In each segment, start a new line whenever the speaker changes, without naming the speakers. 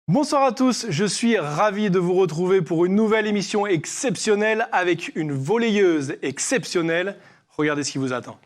Bonsoir à tous, je suis ravi de vous retrouver pour une nouvelle émission exceptionnelle avec une volleyeuse exceptionnelle. Regardez ce qui vous attend.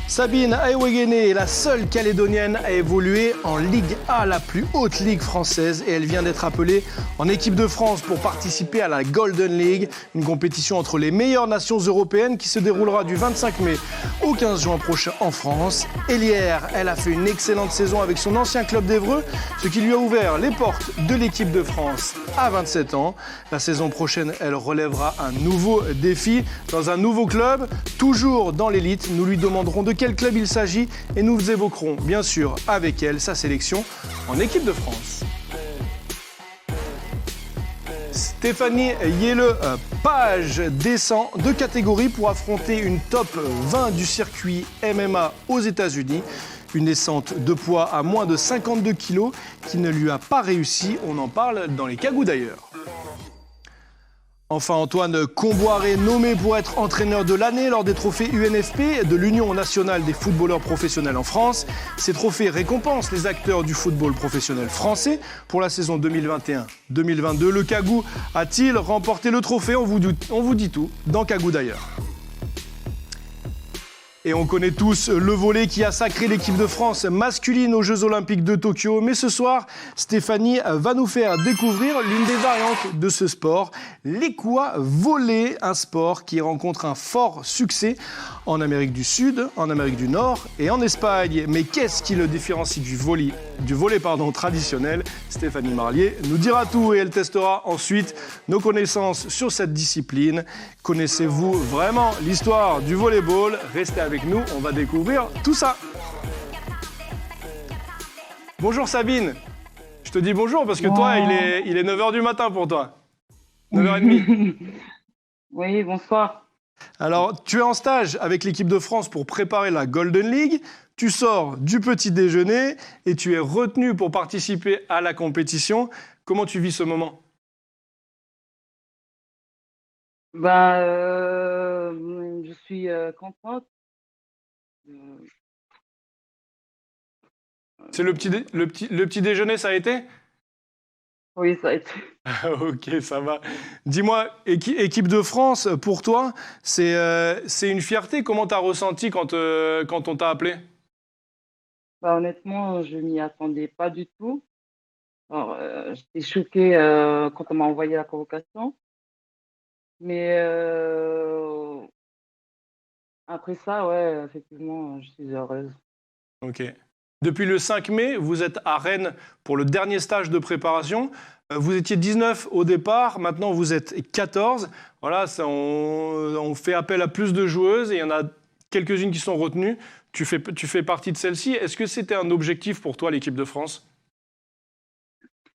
Sabine Aiwegene est la seule Calédonienne à évoluer en Ligue A, la plus haute ligue française, et elle vient d'être appelée en équipe de France pour participer à la Golden League, une compétition entre les meilleures nations européennes qui se déroulera du 25 mai au 15 juin prochain en France. Hélière, elle a fait une excellente saison avec son ancien club d'Évreux, ce qui lui a ouvert les portes de l'équipe de France à 27 ans. La saison prochaine, elle relèvera un nouveau défi dans un nouveau club, toujours dans l'élite. Nous lui demanderons de quel club il s'agit et nous évoquerons bien sûr avec elle sa sélection en équipe de France. Stéphanie Yele-Page descend de catégorie pour affronter une top 20 du circuit MMA aux États-Unis. Une descente de poids à moins de 52 kg qui ne lui a pas réussi. On en parle dans les cagous d'ailleurs. Enfin, Antoine Comboiré, nommé pour être entraîneur de l'année lors des trophées UNFP de l'Union nationale des footballeurs professionnels en France. Ces trophées récompensent les acteurs du football professionnel français pour la saison 2021-2022. Le Cagou a-t-il remporté le trophée ? On vous dit tout dans Cagou d'ailleurs. Et on connaît tous le volley qui a sacré l'équipe de France masculine aux Jeux Olympiques de Tokyo. Mais ce soir, Stéphanie va nous faire découvrir l'une des variantes de ce sport, l'équa-volley, un sport qui rencontre un fort succès en Amérique du Sud, en Amérique du Nord et en Espagne. Mais qu'est-ce qui le différencie du volley traditionnel ? Stéphanie Marlier nous dira tout et elle testera ensuite nos connaissances sur cette discipline. Connaissez-vous vraiment l'histoire du volleyball ? Restez avec nous, on va découvrir tout ça. Bonjour Sabine. Je te dis bonjour parce que toi, il est 9h du matin pour toi. 9h30.
Oui, bonsoir.
Alors, tu es en stage avec l'équipe de France pour préparer la Golden League. Tu sors du petit déjeuner et tu es retenu pour participer à la compétition. Comment tu vis ce moment ?
Je suis contente.
C'est le petit déjeuner, ça a été ?
Oui, ça a été.
Ok, ça va. Dis-moi, équipe de France, pour toi, c'est une fierté. Comment tu as ressenti quand on t'a appelé ?
Honnêtement, je m'y attendais pas du tout. Alors, j'étais choquée quand on m'a envoyé la convocation. Mais après ça, ouais, effectivement, je suis heureuse.
Ok. Depuis le 5 mai, vous êtes à Rennes pour le dernier stage de préparation. Vous étiez 19 au départ, maintenant vous êtes 14. Voilà, on fait appel à plus de joueuses et il y en a quelques-unes qui sont retenues. Tu fais partie de celle-ci. Est-ce que c'était un objectif pour toi, l'équipe de France ?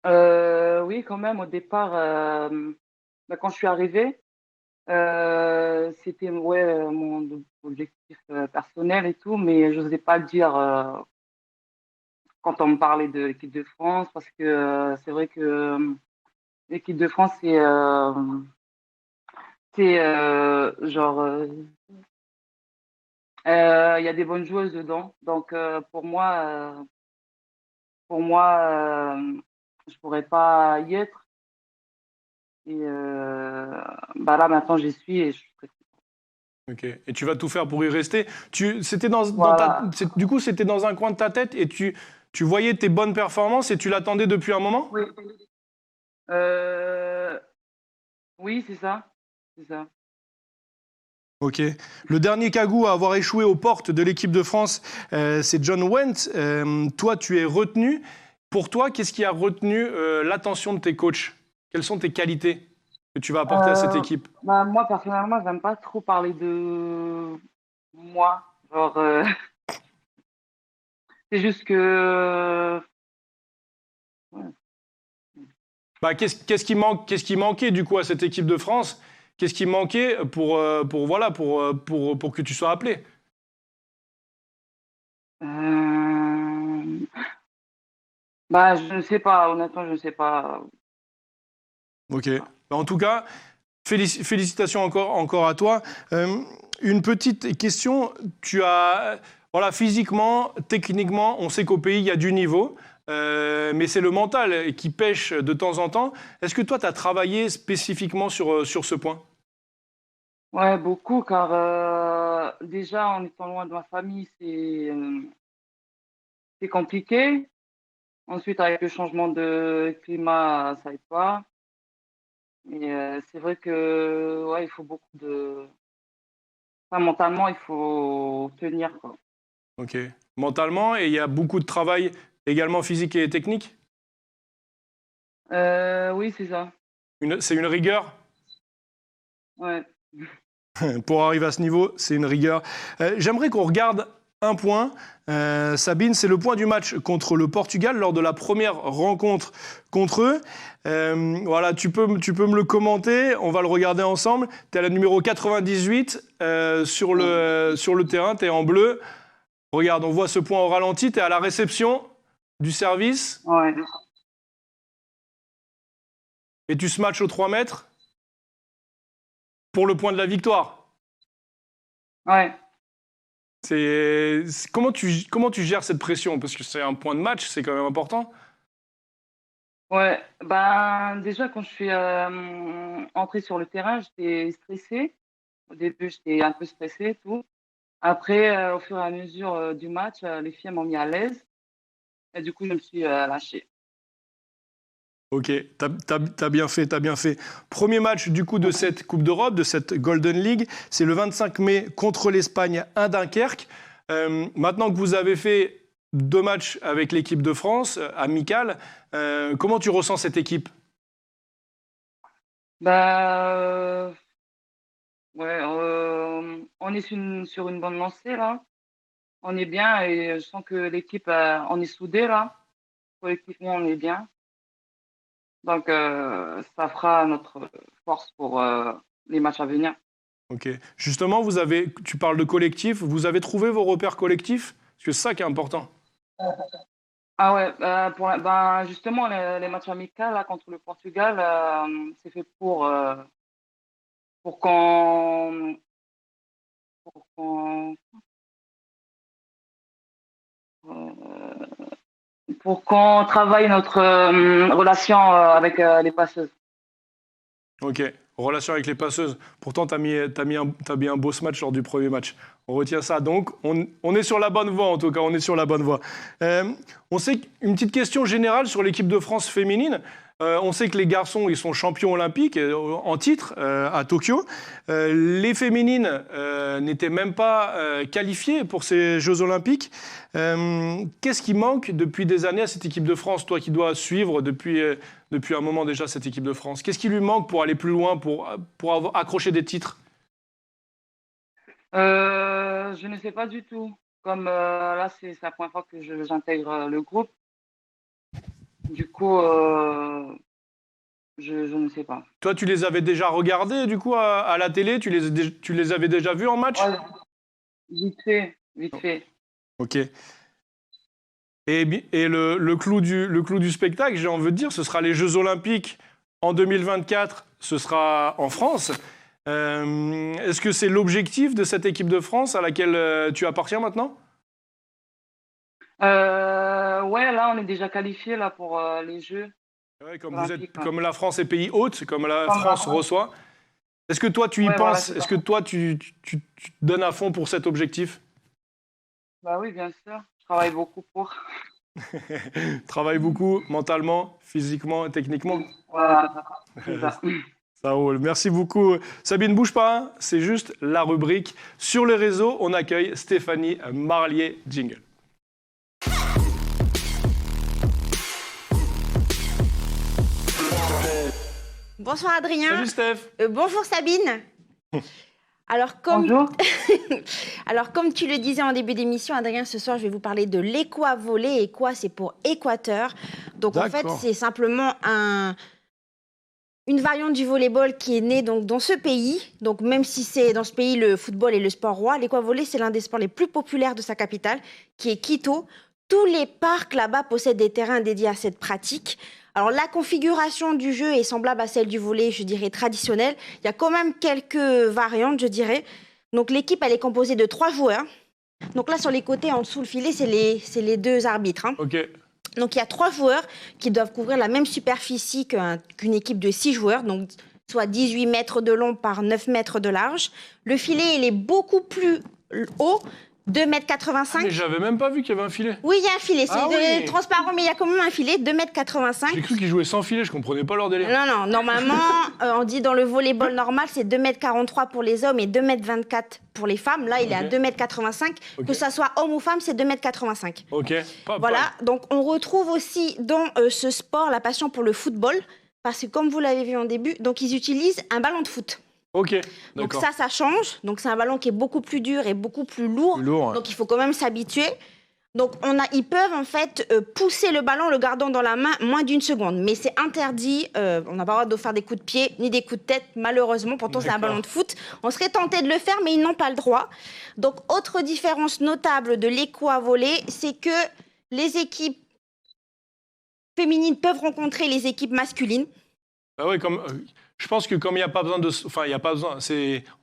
Oui, quand même, au départ, quand je suis arrivée, c'était mon objectif personnel et tout, mais je n'osais pas le dire quand on me parlait de l'équipe de France, parce que c'est vrai que l'équipe de France, c'est genre, il y a des bonnes joueuses dedans. Donc pour moi, je pourrais pas y être. Et là maintenant j'y suis et je suis très contente.
Ok. Et tu vas tout faire pour y rester. C'était
Voilà.
du coup, c'était dans un coin de ta tête et tu voyais tes bonnes performances et tu l'attendais depuis un moment ?
Oui. Oui, c'est ça. C'est ça.
Ok. Le dernier Cagou à avoir échoué aux portes de l'équipe de France, c'est John Went. Toi, tu es retenu. Pour toi, qu'est-ce qui a retenu l'attention de tes coachs ? Quelles sont tes qualités que tu vas apporter à cette équipe ?
Moi, personnellement, j'aime pas trop parler de moi. Genre, c'est juste que...
Qu'est-ce qui manquait du coup à cette équipe de France ? Qu'est-ce qui manquait voilà, pour que tu sois appelé?
Bah, je ne sais pas, honnêtement, je ne sais pas.
Ok. En tout cas, félicitations encore à toi. Une petite question. Voilà, physiquement, techniquement, on sait qu'au pays, il y a du niveau. Mais c'est le mental qui pêche de temps en temps. Est-ce que toi, tu as travaillé spécifiquement sur ce point?
Ouais, beaucoup, car déjà, en étant loin de ma famille, c'est compliqué. Ensuite, avec le changement de climat, ça aide pas. Et c'est vrai que ouais, il faut beaucoup de. Enfin, mentalement, il faut tenir, quoi.
Ok. Mentalement, et il y a beaucoup de travail également physique et technique?
Oui, c'est ça.
C'est une rigueur?
Ouais.
Pour arriver à ce niveau, c'est une rigueur. J'aimerais qu'on regarde un point. Sabine, c'est le point du match contre le Portugal lors de la première rencontre contre eux. Voilà, tu peux me le commenter. On va le regarder ensemble. Tu es à la numéro 98 sur le terrain. Tu es en bleu. Regarde, on voit ce point au ralenti. Tu es à la réception du service.
Ouais.
Et tu smatches aux 3 mètres pour le point de la victoire.
Ouais.
Comment tu gères cette pression? Parce que c'est un point de match, c'est quand même important.
Ouais. Ben, déjà, quand je suis entrée sur le terrain, j'étais stressée. Au début, j'étais un peu stressée et tout. Après, au fur et à mesure du match, les filles m'ont mis à l'aise. Et du coup, je me suis lâchée.
Ok, t'as bien fait, t'as bien fait. Premier match du coup de cette Coupe d'Europe, de cette Golden League, c'est le 25 mai contre l'Espagne à Dunkerque. Maintenant que vous avez fait 2 matchs avec l'équipe de France, amicales, comment tu ressens cette équipe?
Bah, ouais, on est sur une bonne lancée là. On est bien et je sens que l'équipe, on est soudés là. Collectivement, on est bien. Donc, ça fera notre force pour les matchs à venir.
Ok. Justement, tu parles de collectif, vous avez trouvé vos repères collectifs? Parce que c'est ça qui est important.
Ah ouais, ben, justement, les matchs amicaux là, contre le Portugal, c'est fait pour qu'on pour qu'on euh, pour qu'on travaille notre relation avec les passeuses.
Ok, relation avec les passeuses. Pourtant, t'as mis un beau match lors du premier match. On retient ça. Donc, on est sur la bonne voie, en tout cas, on est sur la bonne voie. On sait une petite question générale sur l'équipe de France féminine. On sait que les garçons, ils sont champions olympiques en titre à Tokyo. Les féminines n'étaient même pas qualifiées pour ces Jeux olympiques. Qu'est-ce qui manque depuis des années à cette équipe de France, toi qui dois suivre depuis un moment déjà cette équipe de France? Qu'est-ce qui lui manque pour aller plus loin, pour accrocher des titres?
Je ne sais pas du tout. Comme là, c'est la première fois que j'intègre le groupe. Du coup, je ne sais pas.
Toi, tu les avais déjà regardés, du coup, à la télé? Tu les avais déjà vus en match?
Ouais, vite fait, vite fait.
Ok. Et le clou du spectacle, j'ai envie de dire, ce sera les Jeux Olympiques en 2024, ce sera en France. Est-ce que c'est l'objectif de cette équipe de France à laquelle tu appartiens maintenant?
Ouais, là, on est déjà qualifié là pour les Jeux
Ouais,
olympiques. Ouais.
comme la France est pays hôte, comme la
Comme la
France
France.
reçoit. Est-ce que toi, tu y
Ouais, voilà,
penses?
c'est
Est-ce
ça.
que toi, tu te donnes à fond pour cet objectif?
Bah oui, bien sûr. Je travaille beaucoup pour.
Travaille beaucoup, mentalement, physiquement, techniquement.
Voilà, c'est ça.
Ça roule. Merci beaucoup. Sabine, bouge pas, hein. C'est juste la rubrique. Sur les réseaux, on accueille Stéphanie Marlier. Jingle.
Bonsoir Adrien.
Salut Steph.
Bonjour Sabine. Alors
Bonjour.
Alors, comme tu le disais en début d'émission, Adrien, ce soir, je vais vous parler de l'équavolley. Équa, c'est pour Équateur. Donc, en fait,
D'accord.
c'est simplement une variante du volleyball qui est née donc dans ce pays. Donc même si c'est dans ce pays le football est le sport roi, l'équavolley c'est l'un des sports les plus populaires de sa capitale, qui est Quito. Tous les parcs là-bas possèdent des terrains dédiés à cette pratique. Alors la configuration du jeu est semblable à celle du volley, je dirais traditionnelle. Il y a quand même quelques variantes, je dirais. Donc l'équipe elle est composée de 3 joueurs. Donc là sur les côtés en dessous le filet c'est les 2 arbitres.
Ok.
Donc il y a 3 joueurs qui doivent couvrir la même superficie qu'une équipe de 6 joueurs, donc soit 18 mètres de long par 9 mètres de large. Le filet, il est beaucoup plus haut, 2,85
Mais
m.
j'avais même pas vu qu'il y avait un filet.
Oui, il y a un filet,
Ah
c'est
oui.
transparent, mais il y a quand même un filet, 2,85
J'ai
m.
cru qu'ils jouaient sans filet, je comprenais pas leur délire.
Non, normalement, on dit dans le volleyball normal, c'est 2,43 m pour les hommes et 2,24 m pour les femmes. Là, il est à
Ok.
2,85 m.
Ok.
Que ça soit homme ou femme, c'est 2,85 m.
Ok.
Voilà, donc on retrouve aussi dans ce sport la passion pour le football, parce que comme vous l'avez vu en début, donc ils utilisent un ballon de foot.
Ok.
Donc
D'accord.
ça change. Donc c'est un ballon qui est beaucoup plus dur et beaucoup plus lourd.
Plus lourd, ouais.
Donc il faut quand même s'habituer. Donc ils peuvent en fait pousser le ballon, le gardant dans la main moins d'une seconde. Mais c'est interdit. On n'a pas le droit de faire des coups de pied ni des coups de tête, malheureusement. Pourtant c'est un
D'accord.
ballon de foot. On serait tenté de le faire, mais ils n'ont pas le droit. Donc autre différence notable de l'équavolley, c'est que les équipes féminines peuvent rencontrer les équipes masculines.
Ah ouais, je pense que comme il n'y a pas besoin de... Enfin, il y a pas besoin...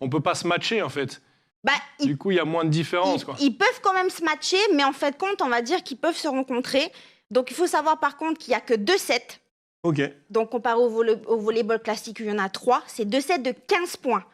On peut pas se matcher, en fait.
Bah,
Du coup, il y a moins de différence, quoi.
ils peuvent quand même se matcher, mais en fait, compte, on va dire qu'ils peuvent se rencontrer. Donc, il faut savoir par contre qu'il n'y a que 2 sets.
Ok.
Donc, comparé au volleyball classique où il y en a 3, c'est 2 sets de 15 points.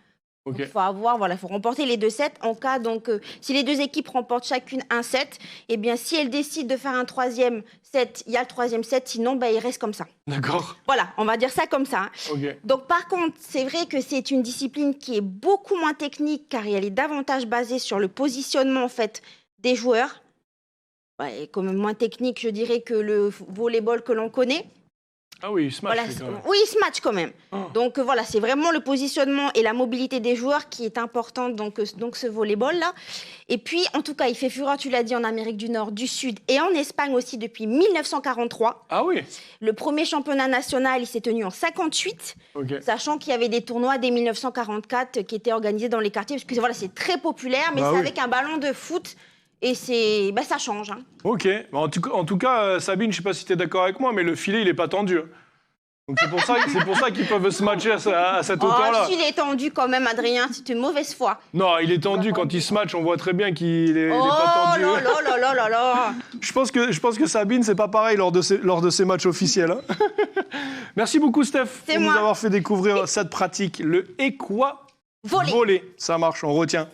Ok.
Donc, il faut remporter les 2 sets. En cas, donc, si les 2 équipes remportent chacune un set, eh bien, si elles décident de faire un 3e set, il y a le 3e set. Sinon, bah, il reste comme ça.
D'accord.
Voilà, on va dire ça comme ça.
Ok.
Donc, par contre, c'est vrai que c'est une discipline qui est beaucoup moins technique car elle est davantage basée sur le positionnement en fait des joueurs. Ouais, et quand même moins technique, je dirais, que le volleyball que l'on connaît.
Ah oui, il se match,
Voilà,
quand même.
oui, ils se matchent quand même.
Oh.
Donc voilà, c'est vraiment le positionnement et la mobilité des joueurs qui est importante donc ce volleyball-là. Et puis, en tout cas, il fait fureur, tu l'as dit, en Amérique du Nord, du Sud et en Espagne aussi depuis 1943.
Ah oui.
Le premier championnat national, il s'est tenu en 58.
Ok.
Sachant qu'il y avait des tournois dès 1944 qui étaient organisés dans les quartiers, parce que voilà, c'est très populaire, mais
Bah
c'est
oui.
avec un ballon de foot, et ça change. Hein.
Ok. En tout cas, Sabine, je sais pas si tu es d'accord avec moi, mais le filet, il est pas tendu. Donc c'est pour ça qu'ils peuvent se matcher à cette hauteur-là.
S'il est tendu quand même, Adrien, c'est une mauvaise foi.
Non, il est tendu quand il se match, on voit très bien qu'il est
Oh
pas tendu.
là là là là là là.
Je pense que Sabine, c'est pas pareil lors de ces matchs officiels. Hein. Merci beaucoup, Steph,
C'est
pour nous
moi.
avoir fait découvrir cette pratique, le
Volley.
volley. Ça marche, on retient.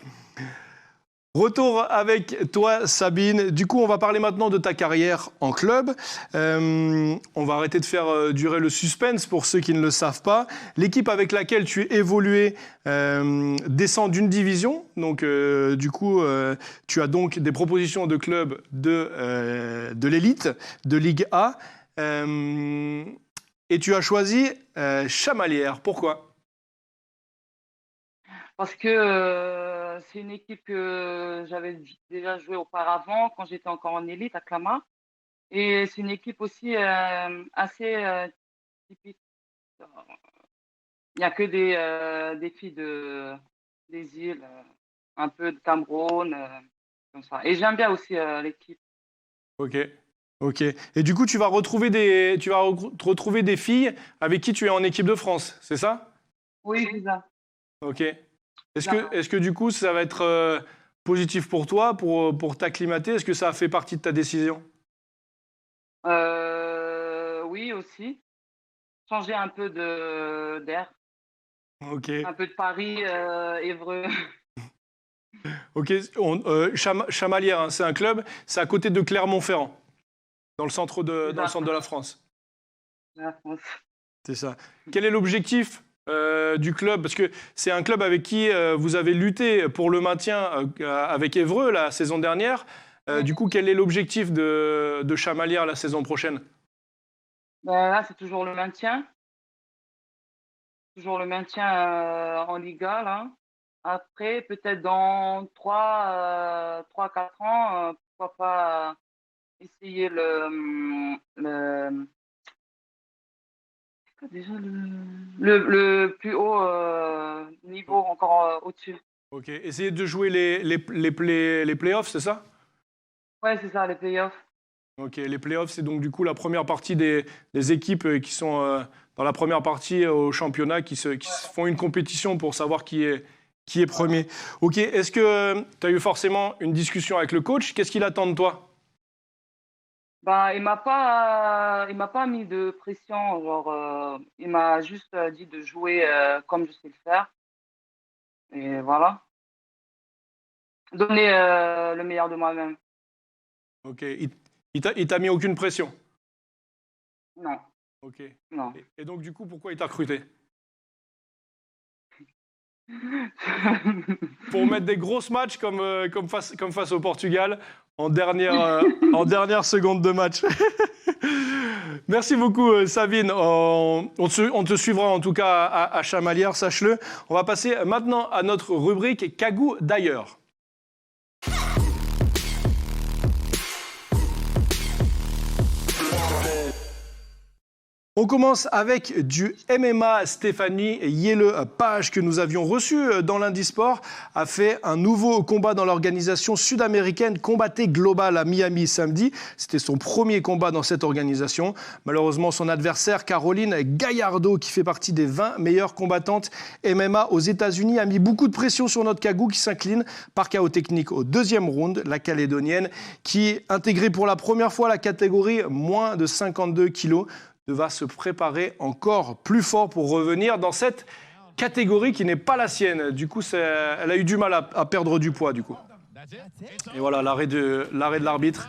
Retour avec toi, Sabine. Du coup, on va parler maintenant de ta carrière en club. On va arrêter de faire durer le suspense pour ceux qui ne le savent pas. L'équipe avec laquelle tu es évolué descend d'une division. Donc, du coup, tu as donc des propositions de clubs de l'élite, de Ligue A. Et tu as choisi Chamalières. Pourquoi ?
Parce que c'est une équipe que j'avais déjà joué auparavant quand j'étais encore en élite à Clamart. Et c'est une équipe aussi assez typique. Il n'y a que des filles des îles, un peu de Cameroun, comme ça. Et j'aime bien aussi l'équipe.
Ok. Et du coup, tu vas retrouver des filles avec qui tu es en équipe de France, c'est ça ?
Oui, c'est ça.
Ok. Est-ce que du coup, ça va être positif pour toi, pour t'acclimater ? Est-ce que ça a fait partie de ta décision ?
Oui, aussi. Changer un peu d'air.
Ok.
Un peu de Paris, Évreux.
Ok. Chamalières, hein, c'est un club, c'est à côté de Clermont-Ferrand, dans le centre de la France.
La France.
C'est ça. Quel est l'objectif du club ? Parce que c'est un club avec qui vous avez lutté pour le maintien avec Évreux la saison dernière. Du coup, quel est l'objectif de Chamalières la saison prochaine ?
Là, c'est toujours le maintien. Toujours le maintien en Liga, là. Après, peut-être dans 3-4 ans, pourquoi pas essayer Déjà le plus haut niveau, encore au-dessus.
Ok. Essayer de jouer les playoffs, c'est ça?
Ouais, c'est ça, les playoffs.
Ok. Les playoffs, c'est donc du coup la première partie des équipes qui sont dans la première partie au championnat qui se font une compétition pour savoir qui est premier. Ok. Est-ce que tu as eu forcément une discussion avec le coach? Qu'est-ce qu'il attend de toi?
Ben, il m'a pas mis de pression, genre, il m'a juste dit de jouer comme je sais le faire. Et voilà. Donner le meilleur de moi-même.
Ok. Il t'a mis aucune pression.
Non,
Ok.
non.
Et donc du coup, pourquoi il t'a recruté? Pour mettre des grosses matchs comme face au Portugal en dernière seconde de match. Merci beaucoup, Sabine. On te suivra en tout cas à Chamalières, sache-le. On va passer maintenant à notre rubrique Cagou d'ailleurs. On commence avec du MMA. Stéphanie Yelle, page que nous avions reçue dans Lundi Sport, a fait un nouveau combat dans l'organisation sud-américaine Combaté Global à Miami samedi. C'était son premier combat dans cette organisation. Malheureusement, son adversaire, Caroline Gallardo, qui fait partie des 20 meilleures combattantes MMA aux États-Unis, a mis beaucoup de pression sur notre Cagou qui s'incline par KO technique au deuxième round. La Calédonienne, qui intégrait pour la première fois la catégorie moins de 52 kilos, va se préparer encore plus fort pour revenir dans cette catégorie qui n'est pas la sienne. Du coup, elle a eu du mal à perdre du poids, du coup. Et voilà, l'arrêt de l'arbitre.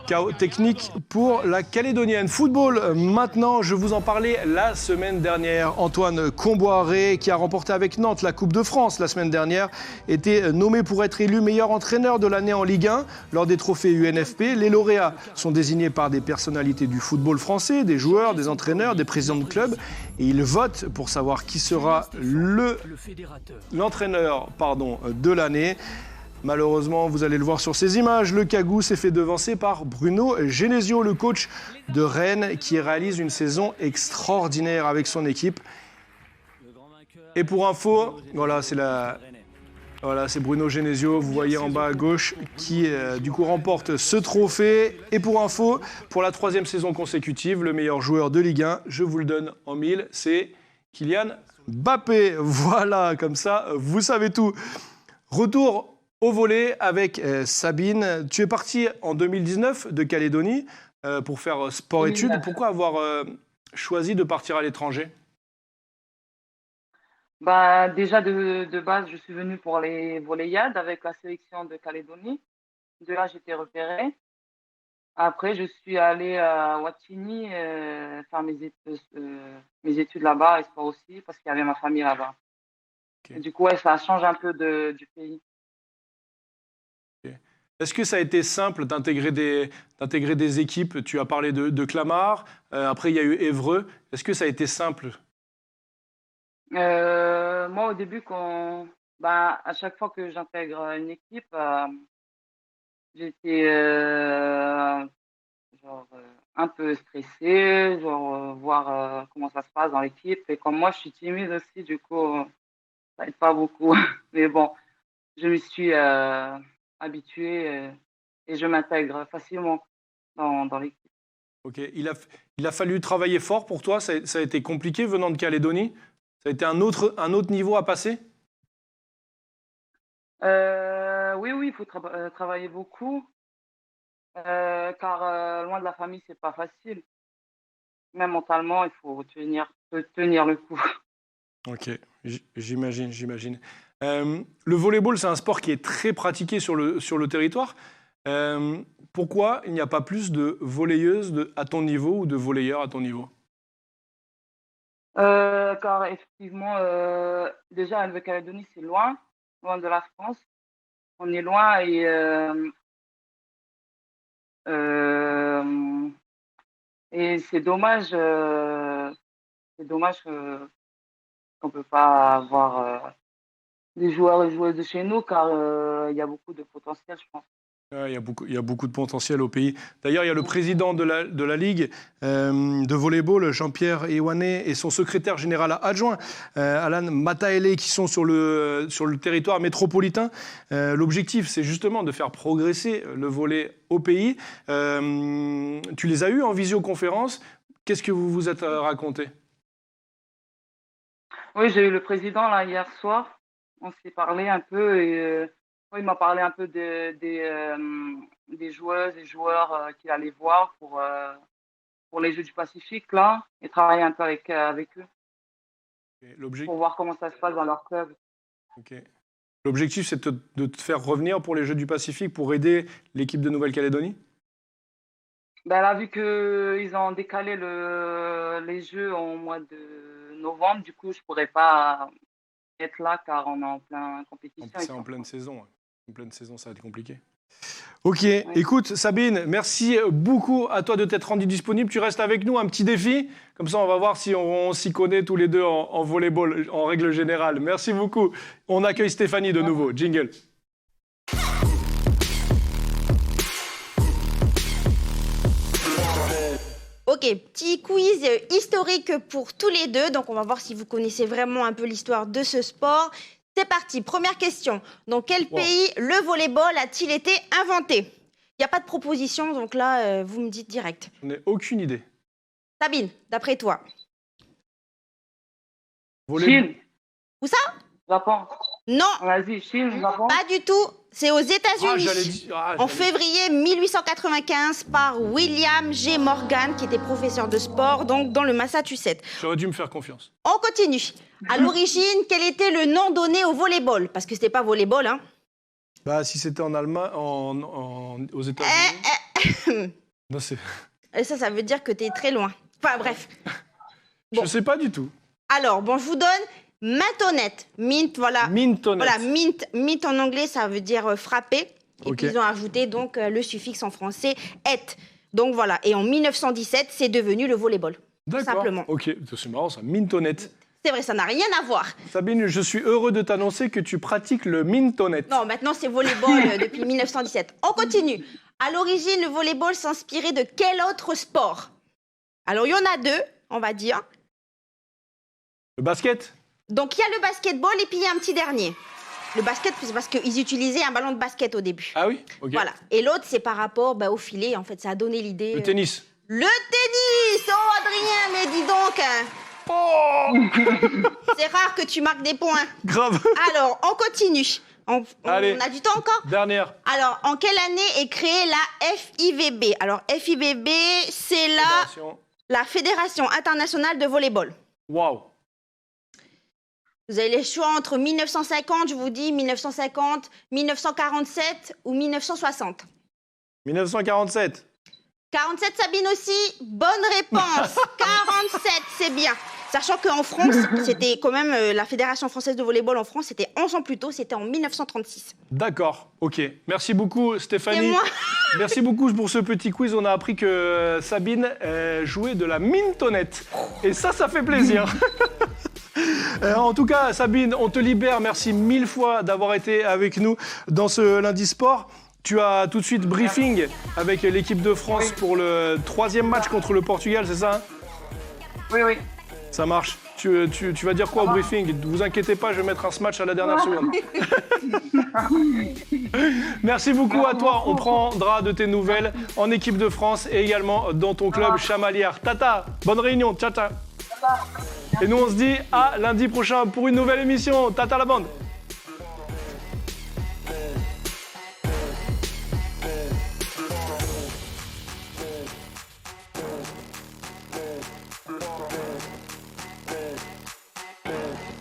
KO technique pour la Calédonienne. Football, maintenant, je vous en parlais la semaine dernière. Antoine Comboiré, qui a remporté avec Nantes la Coupe de France la semaine dernière, était nommé pour être élu meilleur entraîneur de l'année en Ligue 1 lors des trophées UNFP. Les lauréats sont désignés par des personnalités du football français, des joueurs, des entraîneurs, des présidents de clubs. Et ils votent pour savoir qui sera l'entraîneur de l'année. Malheureusement, vous allez le voir sur ces images, le Cagou s'est fait devancer par Bruno Genesio, le coach de Rennes, qui réalise une saison extraordinaire avec son équipe. Et pour info, c'est Bruno Genesio, vous voyez en bas à gauche, qui du coup remporte ce trophée. Et pour info, pour la 3e saison consécutive, le meilleur joueur de Ligue 1, je vous le donne en 1000, c'est Kylian Mbappé. Voilà, comme ça, vous savez tout. Retour au volley avec Sabine. Tu es partie en 2019 de Calédonie pour faire sport-études.
2009.
Pourquoi avoir choisi de partir à l'étranger?
Bah, déjà, de base, je suis venue pour les Volleyades avec la sélection de Calédonie. De là, j'étais repérée. Après, je suis allée à Watini faire mes études là-bas et sport aussi parce qu'il y avait ma famille là-bas.
Ok.
Et du coup, ouais, ça change un peu du pays.
Est-ce que ça a été simple d'intégrer des équipes? Tu as parlé de Clamart, après il y a eu Évreux. Est-ce que ça a été simple?
Moi, au début, à chaque fois que j'intègre une équipe, j'étais un peu stressée, voir comment ça se passe dans l'équipe. Et comme moi, je suis timide aussi, du coup, ça aide pas beaucoup. Mais bon, je me suis habituée et je m'intègre facilement dans l'équipe.
Ok. Il a fallu travailler fort pour toi. Ça a été compliqué venant de Calédonie. Ça a été un autre niveau à passer.
Oui, il faut travailler beaucoup, car loin de la famille, c'est pas facile. Même mentalement, il faut tenir le coup.
Ok, j'imagine. Le volleyball, c'est un sport qui est très pratiqué sur le territoire. Pourquoi il n'y a pas plus de volleyeuses à ton niveau ou de volleyeurs à ton niveau?
Car effectivement, déjà, la Nouvelle-Calédonie, c'est loin de la France. On est loin euh, et c'est dommage qu'on peut pas avoir des joueurs et joueuses de chez nous, car il y a beaucoup de potentiel, je pense.
Ouais, il y a beaucoup de potentiel au pays. D'ailleurs, il y a le président de la Ligue de volleyball, Jean-Pierre Ewané, et son secrétaire général adjoint, Alan Mataele, qui sont sur le territoire métropolitain. L'objectif, c'est justement de faire progresser le volley au pays. Tu les as eus en visioconférence. Qu'est-ce que vous vous êtes raconté?
Oui, j'ai eu le président là hier soir. On s'est parlé un peu et il m'a parlé un peu des joueuses et joueurs qu'il allait voir pour les Jeux du Pacifique là et travailler un peu avec eux pour voir comment ça se passe dans leur club.
Okay. L'objectif, c'est de te faire revenir pour les Jeux du Pacifique pour aider l'équipe de Nouvelle-Calédonie?
Ben là, vu qu'ils ont décalé les Jeux au mois de novembre, du coup, je pourrais pas être là car on est en pleine compétition.
C'est en pleine saison. En pleine saison, ça va être compliqué. Ok, écoute Sabine, merci beaucoup à toi de t'être rendue disponible. Tu restes avec nous, un petit défi. Comme ça, on va voir si on s'y connaît tous les deux en volleyball, en règle générale. Merci beaucoup. On accueille Stéphanie de nouveau. Jingle.
Ok, petit quiz historique pour tous les deux. Donc, on va voir si vous connaissez vraiment un peu l'histoire de ce sport. C'est parti, première question. Dans quel pays le volleyball a-t-il été inventé? Il n'y a pas de proposition, donc là, vous me dites direct.
Je n'ai aucune idée.
Sabine, d'après toi.
Chine.
Où ça?
Japon.
Non.
Vas-y, Chine, Japon.
Pas du tout. C'est aux États-Unis. En
février.
février 1895 par William G. Morgan, qui était professeur de sport, donc dans le Massachusetts.
J'aurais dû me faire confiance.
On continue. À l'origine, quel était le nom donné au volleyball? Parce que c'était pas volleyball, hein.
Bah, si c'était en Allemagne, aux États-Unis. Non, c'est.
Et ça veut dire que t'es très loin. Enfin, bref.
Bon. Je sais pas du tout.
Alors, bon, je vous donne Mintonette. Mint, voilà.
Mintonette.
Voilà, mint en anglais, ça veut dire frapper. Et puis, ils ont ajouté donc le suffixe en français, et. Donc, voilà. Et en 1917, c'est devenu le volleyball. Tout simplement.
Ok, c'est marrant ça, Mintonette.
C'est vrai, ça n'a rien à voir.
Sabine, je suis heureux de t'annoncer que tu pratiques le Mintonette.
Non, maintenant, c'est volleyball depuis 1917. On continue. À l'origine, le volleyball s'inspirait de quel autre sport? Alors, il y en a deux, on va dire.
Le basket?
Donc, il y a le basketball et puis il y a un petit dernier. Le basket, c'est parce qu'ils utilisaient un ballon de basket au début.
Ah oui? Ok.
Voilà. Et l'autre, c'est par rapport au filet. En fait, ça a donné l'idée.
Le tennis?
Le tennis! Oh, Adrien, mais dis donc!
Oh
C'est rare que tu marques des points.
Grave.
Alors, on continue. On a du temps encore?
Dernière.
Alors, en quelle année est créée la FIVB? Alors, FIVB, c'est la Fédération internationale de volleyball.
Waouh.
Vous avez les choix entre 1950, je vous dis, 1950, 1947 ou 1960.
1947.
47, Sabine aussi. Bonne réponse. 47, c'est bien. Sachant qu'en France, c'était quand même la Fédération française de volleyball en France, c'était 11 ans plus tôt, c'était en 1936.
D'accord, ok. Merci beaucoup Stéphanie.
C'est moi.
Merci beaucoup pour ce petit quiz. On a appris que Sabine jouait de la Mintonette. Et ça fait plaisir. En tout cas, Sabine, on te libère. Merci 1000 fois d'avoir été avec nous dans ce lundi sport. Tu as tout de suite briefing avec l'équipe de France pour le 3e match contre le Portugal, c'est ça?
Oui.
Ça marche. Tu vas dire quoi au briefing? Ne vous inquiétez pas, je vais mettre un smash à la dernière seconde. Merci beaucoup à toi. On prendra de tes nouvelles en équipe de France et également dans ton club Chamalières. Tata, bonne réunion. Ciao, ciao. Et nous, on se dit à lundi prochain pour une nouvelle émission. Tata la bande.